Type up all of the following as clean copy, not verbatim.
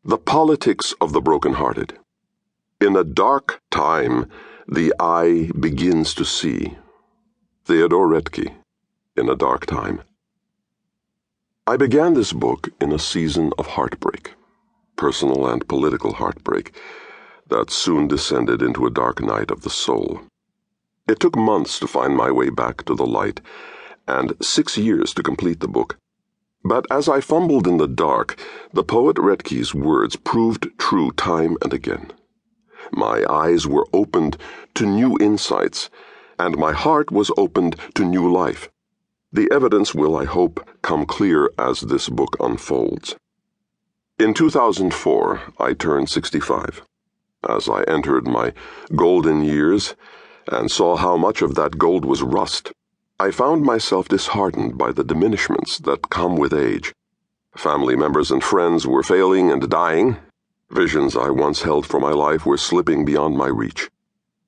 The politics of the broken-hearted. In a dark time, the eye begins to see. Theodore Roethke, In a Dark Time. I began this book in a season of heartbreak, personal and political heartbreak, that soon descended into a dark night of the soul. It took months to find my way back to the light, and 6 years to complete the book. But as I fumbled in the dark, the poet Roethke's words proved true time and again. My eyes were opened to new insights, and my heart was opened to new life. The evidence will, I hope, come clear as this book unfolds. In 2004, I turned 65. As I entered my golden years and saw how much of that gold was rust, I found myself disheartened by the diminishments that come with age. Family members and friends were failing and dying. Visions I once held for my life were slipping beyond my reach.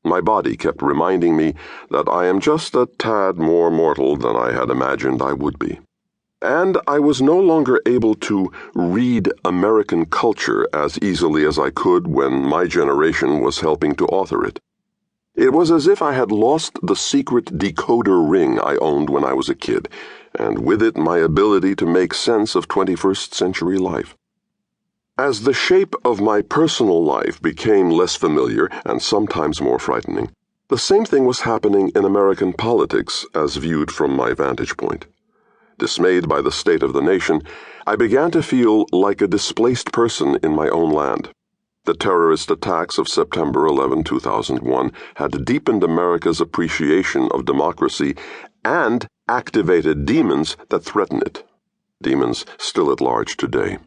My body kept reminding me that I am just a tad more mortal than I had imagined I would be. And I was no longer able to read American culture as easily as I could when my generation was helping to author it. It was as if I had lost the secret decoder ring I owned when I was a kid, and with it my ability to make sense of 21st century life. As the shape of my personal life became less familiar and sometimes more frightening, the same thing was happening in American politics as viewed from my vantage point. Dismayed by the state of the nation, I began to feel like a displaced person in my own land. The terrorist attacks of September 11, 2001 had deepened America's appreciation of democracy and activated demons that threaten it. Demons still at large today.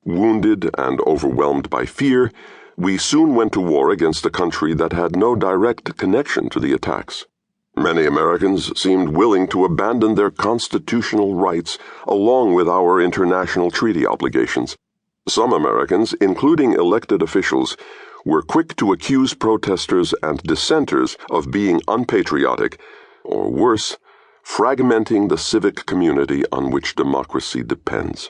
Wounded and overwhelmed by fear, we soon went to war against a country that had no direct connection to the attacks. Many Americans seemed willing to abandon their constitutional rights along with our international treaty obligations. Some Americans, including elected officials, were quick to accuse protesters and dissenters of being unpatriotic, or worse, fragmenting the civic community on which democracy depends.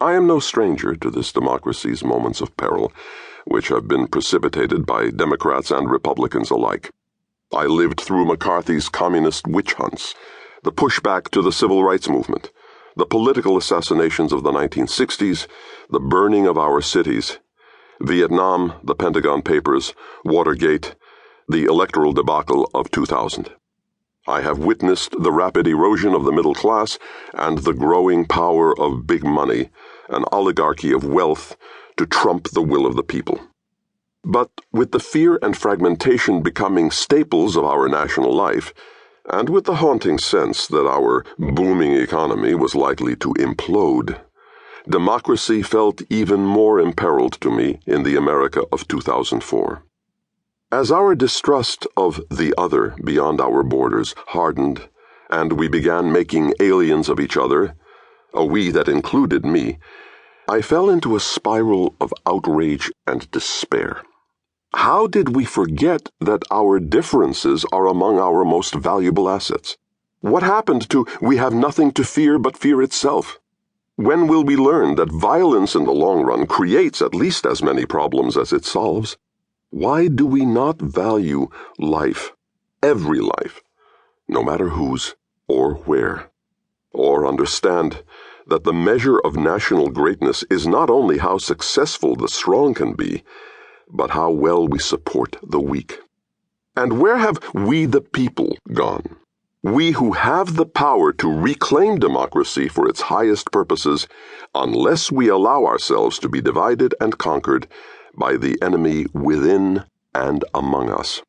I am no stranger to this democracy's moments of peril, which have been precipitated by Democrats and Republicans alike. I lived through McCarthy's communist witch hunts, the pushback to the civil rights movement, the political assassinations of the 1960s, the burning of our cities, Vietnam, the Pentagon Papers, Watergate, the electoral debacle of 2000. I have witnessed the rapid erosion of the middle class and the growing power of big money, an oligarchy of wealth, to trump the will of the people. But with the fear and fragmentation becoming staples of our national life, and with the haunting sense that our booming economy was likely to implode, democracy felt even more imperiled to me in the America of 2004. As our distrust of the other beyond our borders hardened, and we began making aliens of each other, a we that included me, I fell into a spiral of outrage and despair. How did we forget that our differences are among our most valuable assets? What happened to "we have nothing to fear but fear itself"? When will we learn that violence in the long run creates at least as many problems as it solves? Why do we not value life, every life, no matter whose or where? Or understand that the measure of national greatness is not only how successful the strong can be, but how well we support the weak. And where have we the people gone? We who have the power to reclaim democracy for its highest purposes, unless we allow ourselves to be divided and conquered by the enemy within and among us.